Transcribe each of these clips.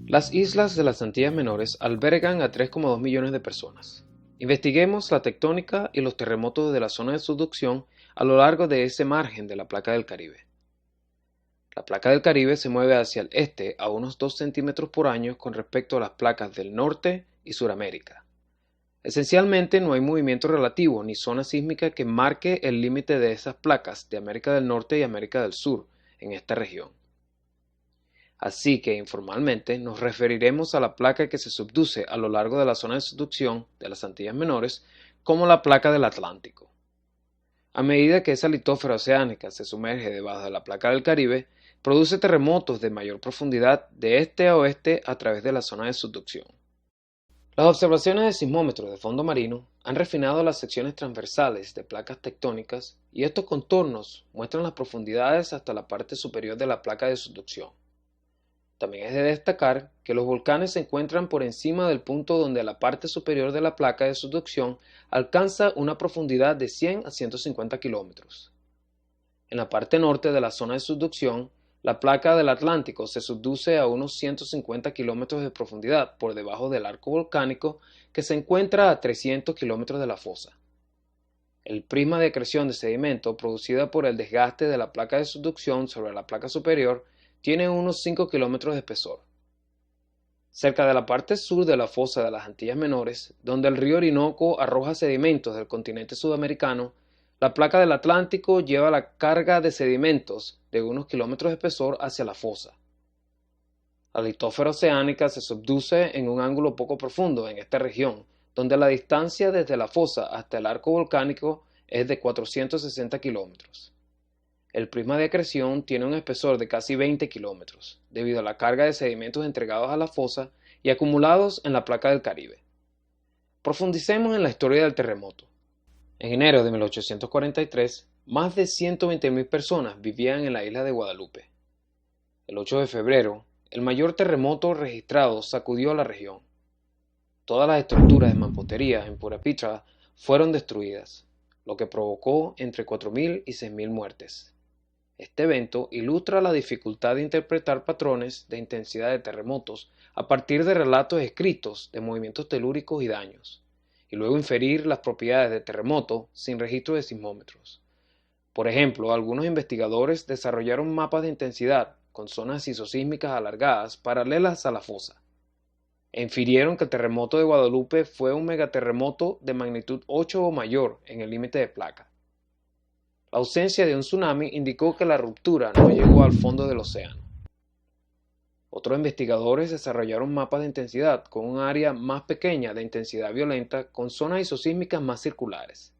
Las islas de las Antillas Menores albergan a 3,2 millones de personas. Investiguemos la tectónica y los terremotos de la zona de subducción a lo largo de ese margen de la placa del Caribe. La placa del Caribe se mueve hacia el este a unos 2 centímetros por año con respecto a las placas del norte y Suramérica. Esencialmente no hay movimiento relativo ni zona sísmica que marque el límite de esas placas de América del Norte y América del Sur en esta región. Así que informalmente nos referiremos a la placa que se subduce a lo largo de la zona de subducción de las Antillas Menores como la placa del Atlántico. A medida que esa litósfera oceánica se sumerge debajo de la placa del Caribe, produce terremotos de mayor profundidad de este a oeste a través de la zona de subducción. Las observaciones de sismómetros de fondo marino han refinado las secciones transversales de placas tectónicas y estos contornos muestran las profundidades hasta la parte superior de la placa de subducción. También es de destacar que los volcanes se encuentran por encima del punto donde la parte superior de la placa de subducción alcanza una profundidad de 100 a 150 kilómetros. En la parte norte de la zona de subducción, la placa del Atlántico se subduce a unos 150 kilómetros de profundidad por debajo del arco volcánico que se encuentra a 300 kilómetros de la fosa. El prisma de acreción de sedimento producida por el desgaste de la placa de subducción sobre la placa superior tiene unos 5 kilómetros de espesor. Cerca de la parte sur de la fosa de las Antillas Menores, donde el río Orinoco arroja sedimentos del continente sudamericano, la placa del Atlántico lleva la carga de sedimentos de unos kilómetros de espesor hacia la fosa. La litósfera oceánica se subduce en un ángulo poco profundo en esta región, donde la distancia desde la fosa hasta el arco volcánico es de 460 kilómetros. El prisma de acreción tiene un espesor de casi 20 kilómetros, debido a la carga de sedimentos entregados a la fosa y acumulados en la placa del Caribe. Profundicemos en la historia del terremoto. En enero de 1843, más de 120.000 personas vivían en la isla de Guadalupe. El 8 de febrero, el mayor terremoto registrado sacudió a la región. Todas las estructuras de mampostería en Purapitra fueron destruidas, lo que provocó entre 4.000 y 6.000 muertes. Este evento ilustra la dificultad de interpretar patrones de intensidad de terremotos a partir de relatos escritos de movimientos telúricos y daños, y luego inferir las propiedades de terremoto sin registro de sismómetros. Por ejemplo, algunos investigadores desarrollaron mapas de intensidad con zonas isosísmicas alargadas paralelas a la fosa, e infirieron que el terremoto de Guadalupe fue un megaterremoto de magnitud 8 o mayor en el límite de placa. La ausencia de un tsunami indicó que la ruptura no llegó al fondo del océano. Otros investigadores desarrollaron mapas de intensidad con un área más pequeña de intensidad violenta con zonas isosísmicas más circulares.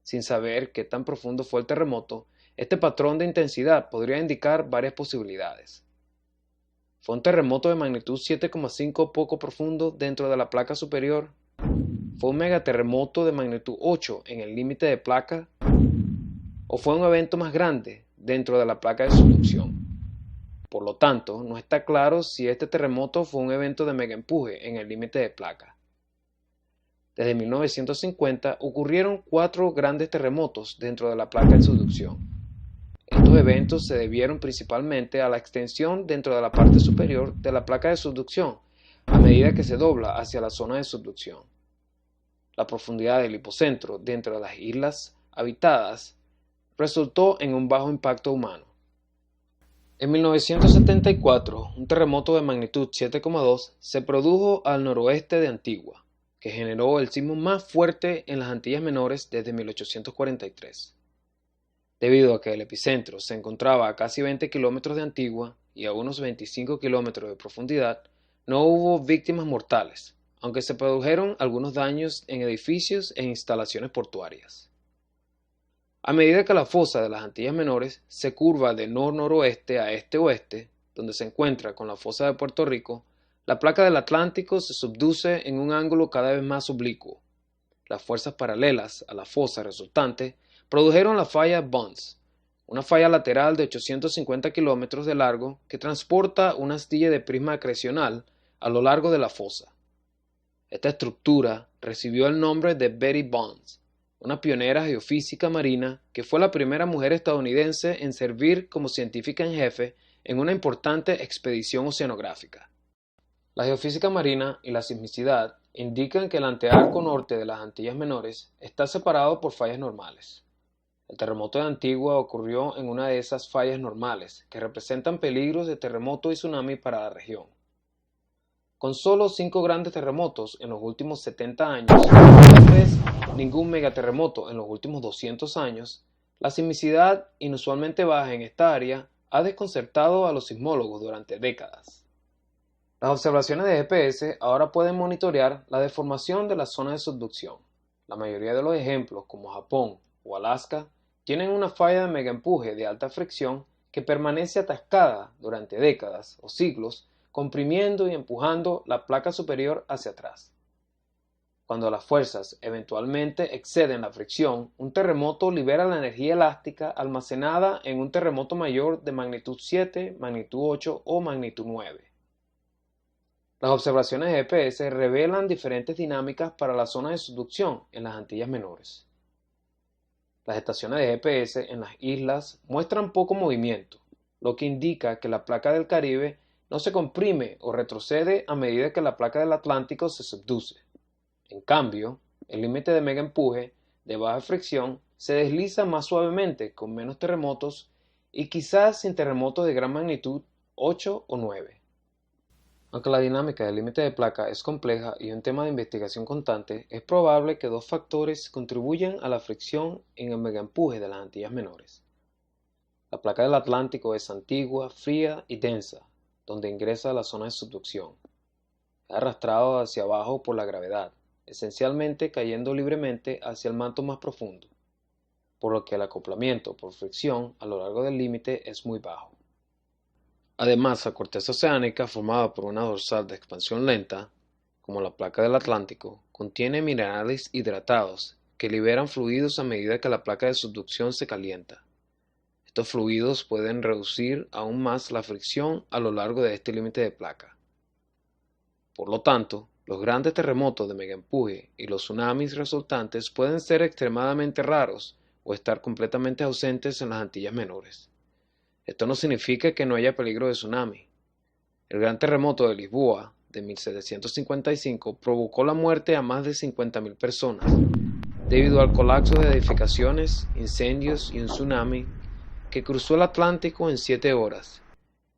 Sin saber qué tan profundo fue el terremoto, este patrón de intensidad podría indicar varias posibilidades. ¿Fue un terremoto de magnitud 7,5 poco profundo dentro de la placa superior? ¿Fue un megaterremoto de magnitud 8 en el límite de placa? ¿O fue un evento más grande dentro de la placa de subducción? Por lo tanto, no está claro si este terremoto fue un evento de megaempuje en el límite de placa. Desde 1950 ocurrieron 4 grandes terremotos dentro de la placa de subducción. Estos eventos se debieron principalmente a la extensión dentro de la parte superior de la placa de subducción a medida que se dobla hacia la zona de subducción. La profundidad del hipocentro dentro de las islas habitadas resultó en un bajo impacto humano. En 1974, un terremoto de magnitud 7,2 se produjo al noroeste de Antigua, que generó el sismo más fuerte en las Antillas Menores desde 1843. Debido a que el epicentro se encontraba a casi 20 kilómetros de Antigua y a unos 25 kilómetros de profundidad, no hubo víctimas mortales, aunque se produjeron algunos daños en edificios e instalaciones portuarias. A medida que la fosa de las Antillas Menores se curva de nor-noroeste a este-oeste, donde se encuentra con la fosa de Puerto Rico, la placa del Atlántico se subduce en un ángulo cada vez más oblicuo. Las fuerzas paralelas a la fosa resultante produjeron la falla Bunce, una falla lateral de 850 kilómetros de largo que transporta una astilla de prisma acrecional a lo largo de la fosa. Esta estructura recibió el nombre de Betty Bonds, una pionera geofísica marina que fue la primera mujer estadounidense en servir como científica en jefe en una importante expedición oceanográfica. La geofísica marina y la sismicidad indican que el antearco norte de las Antillas Menores está separado por fallas normales. El terremoto de Antigua ocurrió en una de esas fallas normales, que representan peligros de terremoto y tsunami para la región. Con solo 5 grandes terremotos en los últimos 70 años, y tal vez ningún megaterremoto en los últimos 200 años, la sismicidad inusualmente baja en esta área ha desconcertado a los sismólogos durante décadas. Las observaciones de GPS ahora pueden monitorear la deformación de la zona de subducción. La mayoría de los ejemplos, como Japón o Alaska, tienen una falla de megaempuje de alta fricción que permanece atascada durante décadas o siglos, comprimiendo y empujando la placa superior hacia atrás. Cuando las fuerzas eventualmente exceden la fricción, un terremoto libera la energía elástica almacenada en un terremoto mayor de magnitud 7, magnitud 8 o magnitud 9. Las observaciones de GPS revelan diferentes dinámicas para la zona de subducción en las Antillas Menores. Las estaciones de GPS en las islas muestran poco movimiento, lo que indica que la placa del Caribe no se comprime o retrocede a medida que la placa del Atlántico se subduce. En cambio, el límite de megaempuje de baja fricción se desliza más suavemente con menos terremotos y quizás sin terremotos de gran magnitud 8 o 9. Aunque la dinámica del límite de placa es compleja y un tema de investigación constante, es probable que dos factores contribuyan a la fricción en el megaempuje de las Antillas Menores. La placa del Atlántico es antigua, fría y densa, donde ingresa a la zona de subducción. Es arrastrado hacia abajo por la gravedad, esencialmente cayendo libremente hacia el manto más profundo, por lo que el acoplamiento por fricción a lo largo del límite es muy bajo. Además, la corteza oceánica, formada por una dorsal de expansión lenta, como la placa del Atlántico, contiene minerales hidratados que liberan fluidos a medida que la placa de subducción se calienta. Estos fluidos pueden reducir aún más la fricción a lo largo de este límite de placa. Por lo tanto, los grandes terremotos de megaempuje y los tsunamis resultantes pueden ser extremadamente raros o estar completamente ausentes en las Antillas Menores. Esto no significa que no haya peligro de tsunami. El gran terremoto de Lisboa de 1755 provocó la muerte a más de 50.000 personas debido al colapso de edificaciones, incendios y un tsunami que cruzó el Atlántico en 7 horas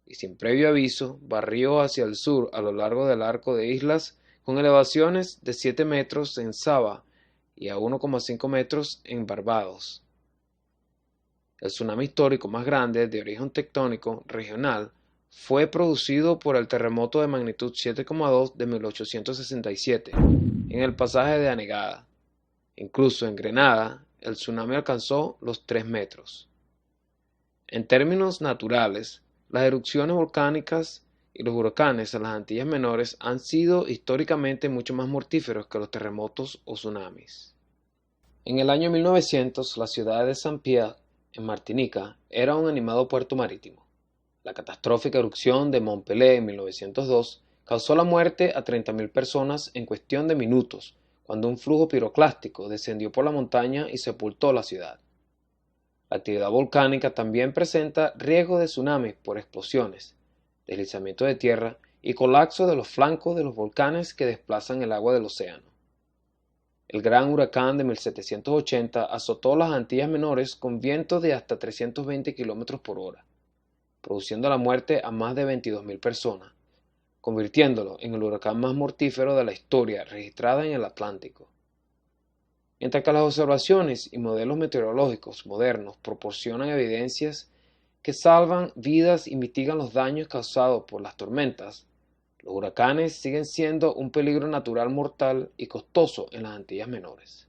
y sin previo aviso barrió hacia el sur a lo largo del arco de islas con elevaciones de 7 metros en Saba y a 1,5 metros en Barbados. El tsunami histórico más grande de origen tectónico regional fue producido por el terremoto de magnitud 7,2 de 1867 en el pasaje de Anegada. Incluso en Grenada, el tsunami alcanzó los 3 metros. En términos naturales, las erupciones volcánicas y los huracanes en las Antillas Menores han sido históricamente mucho más mortíferos que los terremotos o tsunamis. En el año 1900, la ciudad de Saint-Pierre, en Martinica, era un animado puerto marítimo. La catastrófica erupción de Mont Pelé en 1902 causó la muerte a 30.000 personas en cuestión de minutos, cuando un flujo piroclástico descendió por la montaña y sepultó la ciudad. La actividad volcánica también presenta riesgo de tsunamis por explosiones, deslizamiento de tierra y colapso de los flancos de los volcanes que desplazan el agua del océano. El gran huracán de 1780 azotó las Antillas Menores con vientos de hasta 320 km por hora, produciendo la muerte a más de 22.000 personas, convirtiéndolo en el huracán más mortífero de la historia registrada en el Atlántico. Mientras que las observaciones y modelos meteorológicos modernos proporcionan evidencias que salvan vidas y mitigan los daños causados por las tormentas, los huracanes siguen siendo un peligro natural mortal y costoso en las Antillas Menores.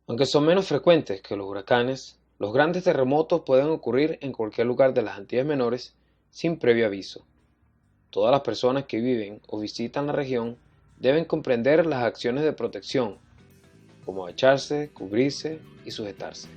Aunque son menos frecuentes que los huracanes, los grandes terremotos pueden ocurrir en cualquier lugar de las Antillas Menores sin previo aviso. Todas las personas que viven o visitan la región deben comprender las acciones de protección, como agacharse, cubrirse y sujetarse.